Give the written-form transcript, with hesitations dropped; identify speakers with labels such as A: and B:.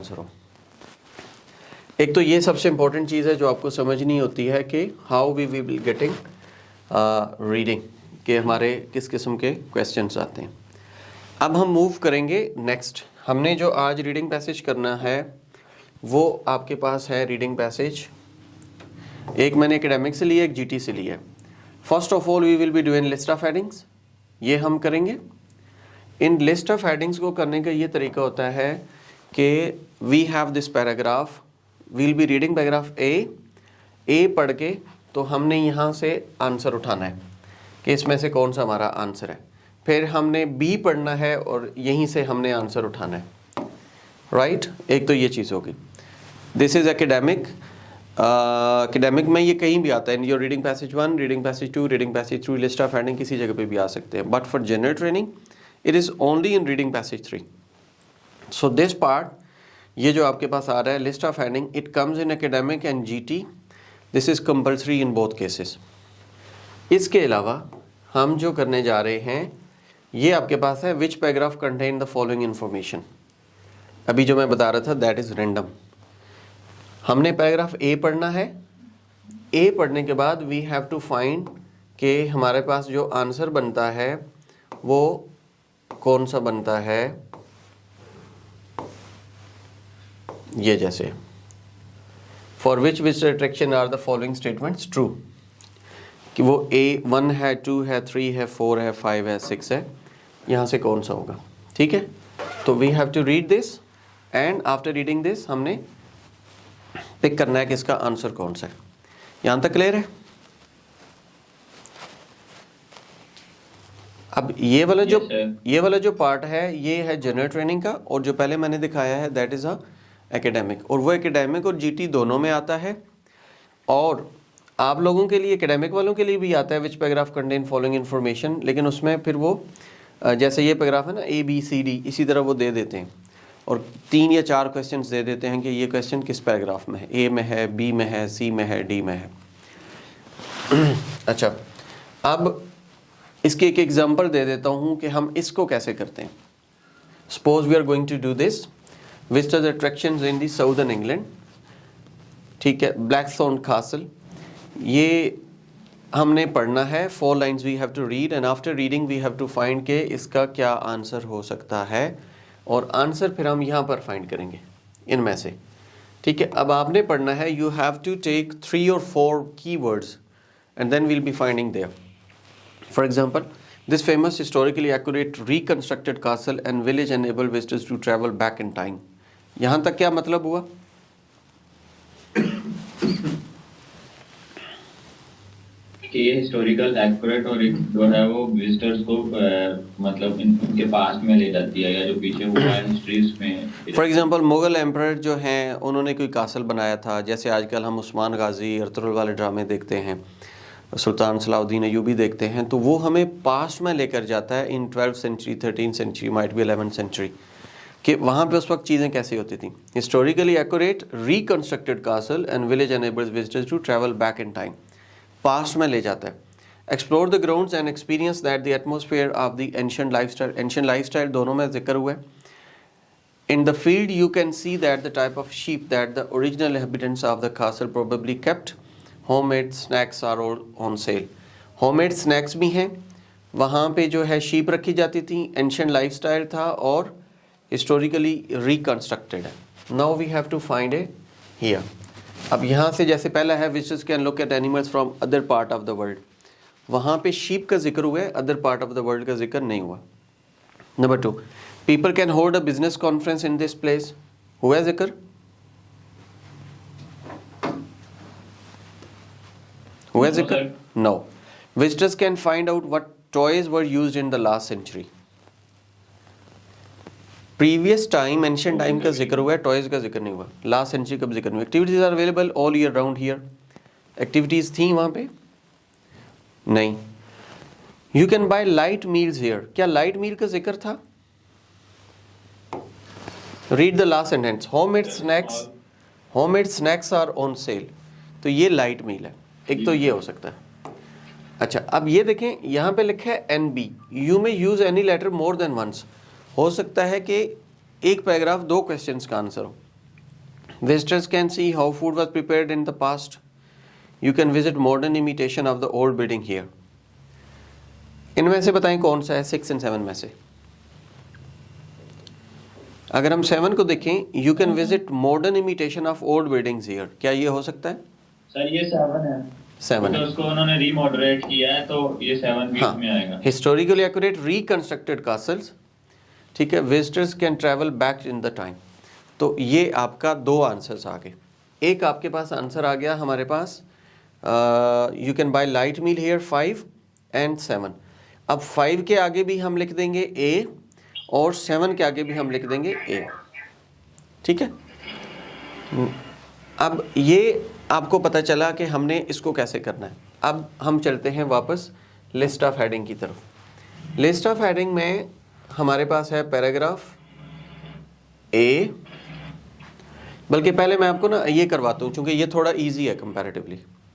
A: Answer हो। एक तो ये सबसे इम्पोर्टेंट चीज़ है जो आपको समझनी होती है कि how we will getting reading, के हमारे किस किस्म के क्वेश्चंस आते हैं। अब हम मूव करेंगे नेक्स्ट। हमने जो आज रीडिंग पैसेज करना है वो आपके पास है रीडिंग पैसेज, एक मैंने एकेडमिक से लिया, एक जीटी से लिया। First of all we will be doing list of headings, ये हम करेंगे। इन लिस्ट ऑफ हेडिंग्स को करने का ये तरीका होता है कि we have this paragraph, we'll be reading paragraph A पढ़ के तो हमने यहाँ से आंसर उठाना है कि इसमें से कौन सा हमारा आंसर है। फिर हमने बी पढ़ना है और यहीं से हमने आंसर उठाना है, राइट। एक तो ये चीज़ होगी। This is academic. एकेडमिक में ये कहीं भी आता है, your reading passage 1, reading passage 2, reading passage 3, list of heading किसी जगह पे भी आ सकते हैं। But for general training it is only in reading passage 3। So this part, ये जो आपके पास आ रहा है list of heading, it comes in academic and GT. This is compulsory in both cases. इसके अलावा हम जो करने जा रहे हैं, ये आपके पास है which paragraph contain the following information. अभी जो मैं बता रहा था दैट इज़ रैंडम। हमने पैराग्राफ ए पढ़ना है। ए पढ़ने के बाद वी हैव टू फाइंड कि हमारे पास जो आंसर बनता है वो कौन सा बनता है। ये जैसे for which attraction are the following statements true, कि वो A1 है, 2 है, 3 है, 4 है, 5 है, 6 है, यहाँ से कौन सा होगा। ठीक है, तो we have to read this and after reading this हमने पिक करना है कि इसका आंसर कौन सा है। यहाँ तक क्लियर है। अब ये वाला जो पार्ट है ये है जनरल ट्रेनिंग का, और जो पहले मैंने दिखाया है दैट इज़ अ एकेडमिक, और वो एकेडमिक और जीटी दोनों में आता है। और आप लोगों के लिए, एकेडमिक वालों के लिए भी आता है which paragraph contain following information, लेकिन उसमें फिर वो जैसे ये पैराग्राफ है ना ABCD, इसी तरह वो दे देते हैं और 3 या 4 क्वेश्चंस दे देते हैं कि ये क्वेश्चन किस पैराग्राफ में है, A में है, B में है, C में है, D में है। अच्छा, अब इसके एक एग्जांपल दे देता हूँ कि हम इसको कैसे करते हैं। Suppose we are going to do this visitors attractions in the southern England. ठीक है, ब्लैकथॉर्न कासल, ये हमने पढ़ना है। 4 lines we have to read and after reading we have to find के इसका क्या आंसर हो सकता है, और आंसर फिर हम यहाँ पर फाइंड करेंगे इनमें से। ठीक है, अब आपने पढ़ना है you have to take 3 or 4 keywords and then we'll be finding there. For example, this famous historically accurate reconstructed castle and village enable visitors to travel back in time. यहाँ तक क्या मतलब हुआ?
B: कि ये हिस्टोरिकल एक्यूरेट और एक जो है वो विजिटर्स को मतलब इनके पास में ले जाती है, या जो पीछे हुआ है हिस्ट्रीज में।
A: फॉर एग्जांपल, मुगल एम्परर जो हैं उन्होंने कोई कासल बनाया था, जैसे आजकल हम उस्मान गाजी, अर्तुगरुल वाले ड्रामे देखते हैं, सुल्तान सलाउद्दीन अय्यूबी देखते हैं, तो वो हमें पास्ट में लेकर जाता है in 12th century, 13th century, might be 11th century, कि वहाँ पे उस वक्त चीज़ें कैसी होती थी। Historically accurate reconstructed castle and village enables visitors to travel back in time, past में ले जाता है। Explore the grounds and experience that the atmosphere of the ancient lifestyle, ancient lifestyle दोनों में जिक्र हुआ है। In the field you can see that the type of sheep that the original inhabitants of the castle probably kept. Homemade snacks are all on sale. Homemade snacks भी हैं, वहाँ पे जो है sheep रखी जाती थी, ancient lifestyle था और historically reconstructed है। Now we have to find a here. अब यहाँ से जैसे पहला है visitors can look at animals from other part of the world, वहाँ पे sheep का जिक्र हुआ है, other part of the world का जिक्र नहीं हुआ। Number 2, people can hold a business conference in this place, हुआ जिक्र? हुआ जिक्र? No. Visitors can find out what toys were used in the last century. Previous time, ancient time का जिक्र हुआ है, टॉयज का जिक्र नहीं हुआ। लास्ट सेंचुरी का जिक्र नहीं हुआ। Activities are available all year round here, activities थी वहाँ पे नहीं। You can buy light meals here, क्या लाइट मील का जिक्र था? Read the last sentence, homemade snacks are on sale, तो ये लाइट मील है, एक तो ये हो सकता है। अच्छा, अब ये देखें यहाँ पे लिखा है NB, you may use any letter more than once, हो सकता है कि एक पैराग्राफ 2 क्वेश्चंस का आंसर हो, Visitors can see how food was prepared in the past. You can visit modern imitation of the old building here. इनमें से बताएं कौन सा है 6 and 7 में से? अगर हम 7 को देखें, you can visit modern imitation of old buildings here. क्या ये हो सकता है?
B: सर ये 7 है।
A: 7
B: तो
A: है।
B: उसको उन्होंने रीमॉडरेट किया है तो ये 7 भी इसमें आएगा।
A: Historically accurate reconstructed castles. ठीक है, visitors can travel back in the time. तो ये आपका 2 आंसर्स आ गए। एक आपके पास आंसर आ गया हमारे पास, you can buy light meal here 5 and 7। अब 5 के आगे भी हम लिख देंगे ए और 7 के आगे भी हम लिख देंगे ए। ठीक है, अब ये आपको पता चला कि हमने इसको कैसे करना है। अब हम चलते हैं वापस लिस्ट ऑफ हेडिंग की तरफ। लिस्ट ऑफ हेडिंग में हमारे पास है पैराग्राफ ए, बल्कि पहले मैं आपको ना ये करवाता हूँ, क्योंकि ये थोड़ा इजी है कंपैरेटिवली।